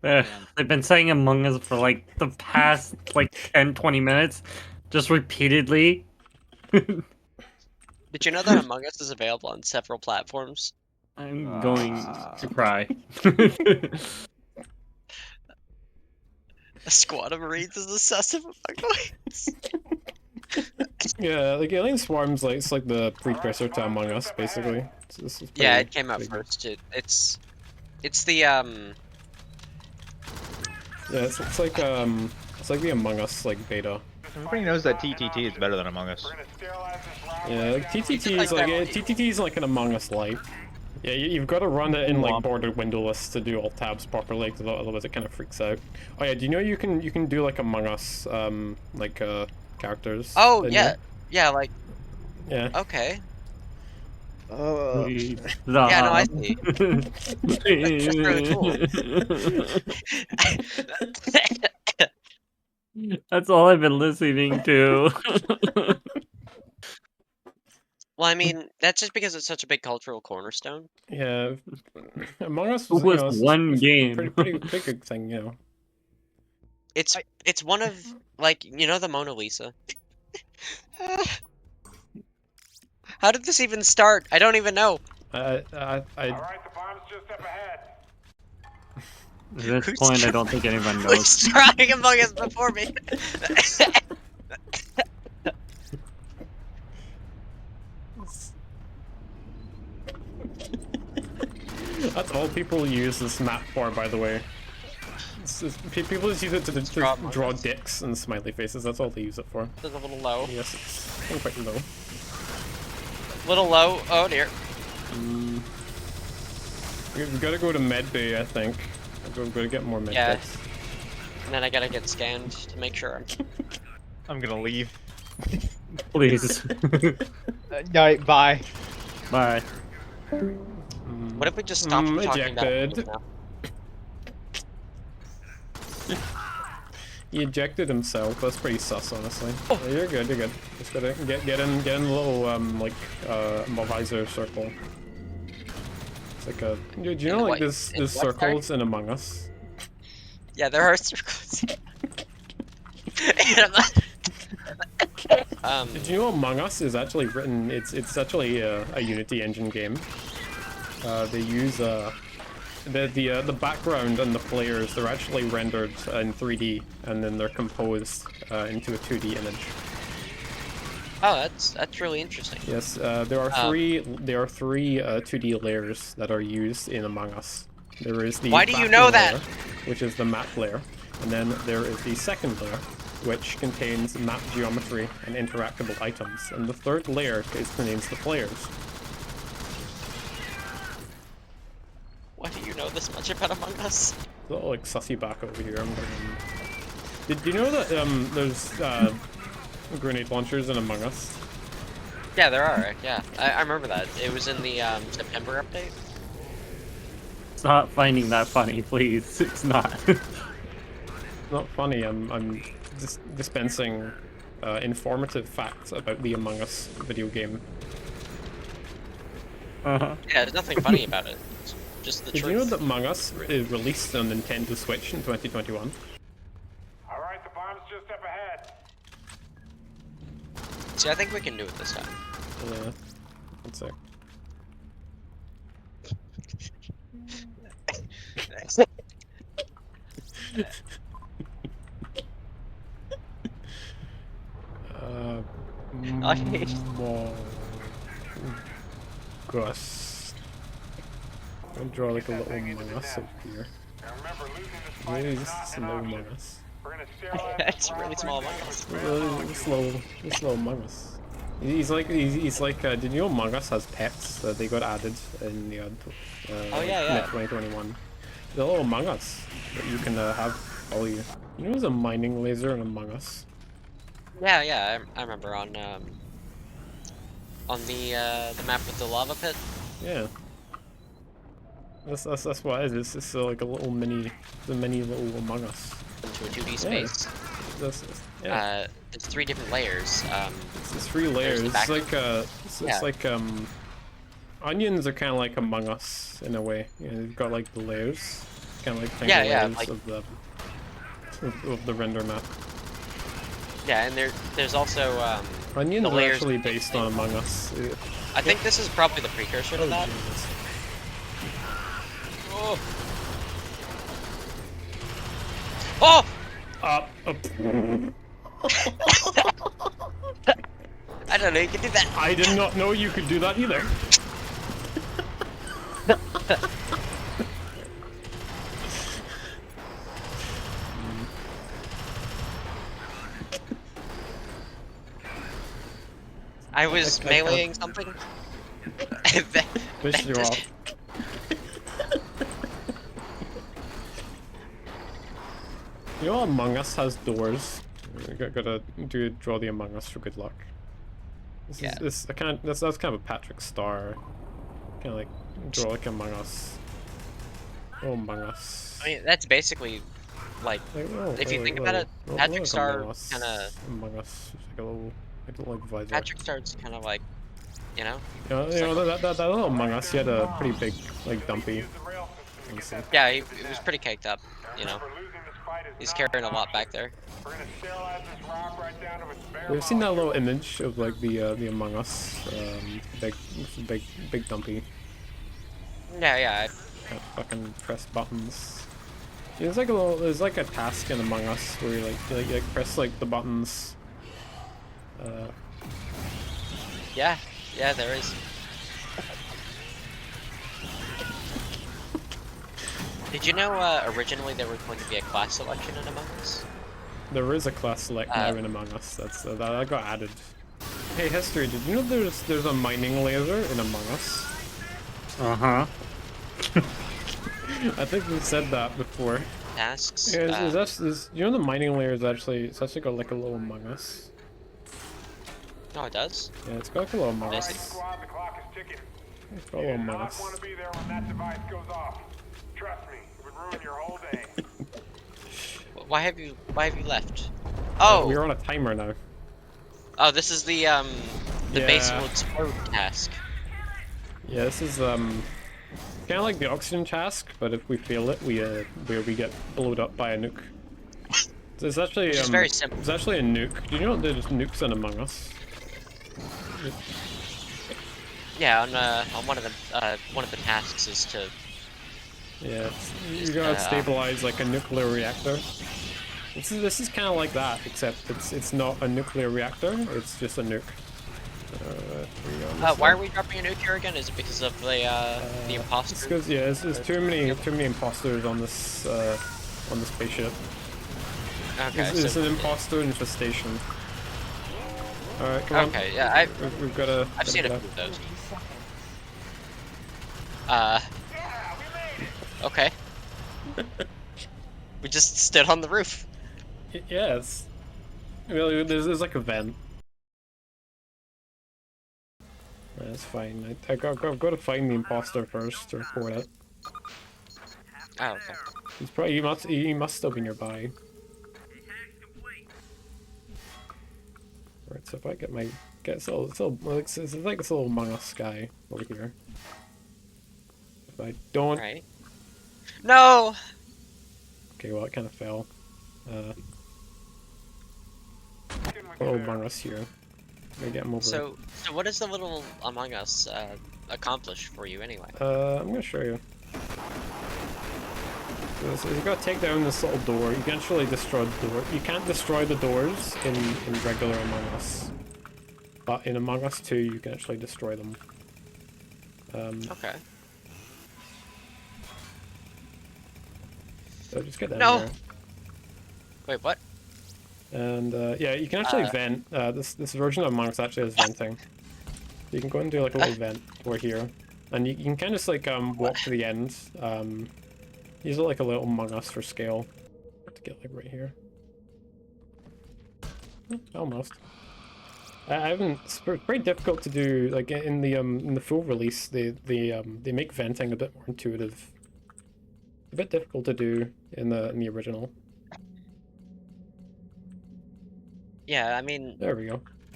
They've been saying Among Us for like the past like 10-20 minutes, just repeatedly. Did you know that Among Us is available on several platforms? I'm going to cry. A squad of Marines is obsessive Among Us. Yeah, like Alien Swarm's like it's like the precursor to Among Us, basically. So this is Yeah, pretty it came out big. first. It's the Yeah, it's like the Among Us like beta. Everybody knows that TTT is better than Among Us. Yeah, like TTT like is like that- TTT is like an Among Us light. Yeah, you've got to run it in like bordered windowless to do all tabs properly, because otherwise it kind of freaks out. Oh yeah, do you know you can do like Among Us like characters? Oh in yeah, here? yeah. Like Yeah. okay. Please Yeah, no, I stop. see. That's really cool. That's all I've been listening to. Well, I mean, that's just because it's such a big cultural cornerstone. Yeah. Among Us It was, was it's one pretty game. pretty big thing, you know. It's one of like the Mona Lisa. How did this even start? I don't even know. I Alright, the bomb's just up ahead. At this Who's point, I don't think anyone knows. Who's trying Among Us before me? That's all people use this map for, by the way. People just use it to draw dicks and smiley faces. That's all they use it for. It's a little low. Yes, it's quite low. Little low. Oh dear. We've got to go to med bay, I think. We've got to get more med Yeah. kits. And then I gotta get scanned to make sure. I'm gonna leave. Please. Night, bye. Bye. What if we just stop talking about Ejected. it now? He ejected himself. That's pretty sus, honestly. Oh. You're good. You're good. Just gotta get in a little like visor circle. It's like a. Do you know like there's circles in Among Us? Yeah, there are circles. Did you know Among Us is actually written? It's actually a Unity engine game. They use the background and the players. They're actually rendered in 3D, and then they're composed into a 2D image. Oh, that's really interesting. Yes, there are three 2D layers that are used in Among Us. There is the Why do you know that? layer, which is the map layer, and then there is the second layer, which contains map geometry and interactable items, and the third layer contains the players. Why do you know this much about Among Us? A little like sussy back over here. Did you know that there's grenade launchers in Among Us? Yeah, there are. Yeah, I remember that. It was in the September update. Stop finding that funny, please. It's not. Not funny. I'm just dispensing informative facts about the Among Us video game. Uh-huh. Yeah, there's nothing funny about it. It's just the Did truth. you know that Among Us is released on Nintendo Switch in 2021? Alright, the bomb's just up ahead. See, I think we can do it this time. Yeah. One sec. I hate- Gus. I'll draw like a little Among Us up here. And remember, losing this fight Maybe is just not some an little option. Among Us. We're gonna sterilize It's really small Among Us. Slow Among Us. He's like, did you know Among Us has pets that they got added in the Oh, yeah. mid 2021? The little Among Us that you can have all you. You know, there's a mining laser in Among Us. Yeah, I remember on the map with the lava pit. Yeah. That's what it is. It's like a little mini little Among Us. Into a 2D space. Yeah. There's 3 different layers. It's 3 layers. the It's back- like it's like onions are kind of like Among Us in a way. You know, you've got like the layers. kind of like single Yeah, layers like- of the render map. Yeah, and there's also Onions the are layers actually of based on Among Us. I think this is probably the precursor to that. Jesus. Oh! Oh! Up. I don't know, you can do that. I did not know you could do that either. I was I can't- meleeing something. And then- Fish you just- off. You know Among Us has doors? Gotta draw the Among Us for good luck. Yeah. That's kind of a Patrick Star. Kinda like draw like Among Us. Oh, Among Us. I mean, that's basically like if you think about it, Patrick Star kinda- Among Us is like a little visor. Patrick Star's kind of like, you know. That little Among Us, he had a pretty big like dumpy. Use the rail system to get Yeah, he was pretty caked up. You know, for losing this fight is he's not carrying a lot back there. We're gonna sterilize this rock right down to its bare We've seen that molecule. little image of like the Among Us, big dumpy. Yeah. That fucking press buttons. Yeah, there's like a task in Among Us where you like press like the buttons. Yeah, there is. Did you know originally there was going to be a class selection in Among Us? There is a class select now in Among Us. That got added. Hey, history. Did you know there's a mining laser in Among Us? Uh-huh. I think we said that before. Tasks? Yeah, you know the mining layer is actually got like a little Among Us. No, it does. Yeah, it's got like a little Among Does Us. it? Squad, the clock is ticking. It's got a You little do Among not Us. want to be there when that device goes off. Trust me, it would ruin your whole day. Why have you left? Oh, We're on a timer now. oh, this is the base Yeah. will explode task. Yeah, this is kind of like the oxygen task, but if we fail it, we get blowed up by a nuke. So it's actually Which is very simple. It's actually a nuke. Do you know there's nukes in Among Us? Yeah, on one of the tasks is to Yeah, you gotta stabilize like a nuclear reactor. This is kind of like that, except it's not a nuclear reactor. It's just a nuke. why are we dropping a nuke here again? Is it because of the It's imposter? because there's too many imposters on this spaceship. Okay, It's so, an imposter infestation. All right, come on. okay, yeah, We've got to. I've seen a few of those. Okay. We just stood on the roof. Yes. Well, there's like a vent. That's fine. I've got to find the imposter first to report it. Oh, okay. He's probably he must still be nearby. Right, so if I get it's like this little Among Us guy over here. If I don't, Right. No. okay, well it kind of fell. Sticking with Little you there. Among Us here. Maybe get him over. So what does the little Among Us accomplish for you anyway? I'm gonna show you. So you gotta take down this little door. You can actually destroy the door. You can't destroy the doors in regular Among Us. But in Among Us 2, you can actually destroy them. Okay. So just get down No. here. Wait, what? And yeah, you can actually vent. This version of Among Us actually has venting. You can go and do like a little vent over here. And you can kind of just like walk to the end. Use it like a little Among Us for scale. To get like right here. Almost. I haven't. It's very difficult to do. Like in the full release, they make venting a bit more intuitive. A bit difficult to do in the original. Yeah, I mean, There we go.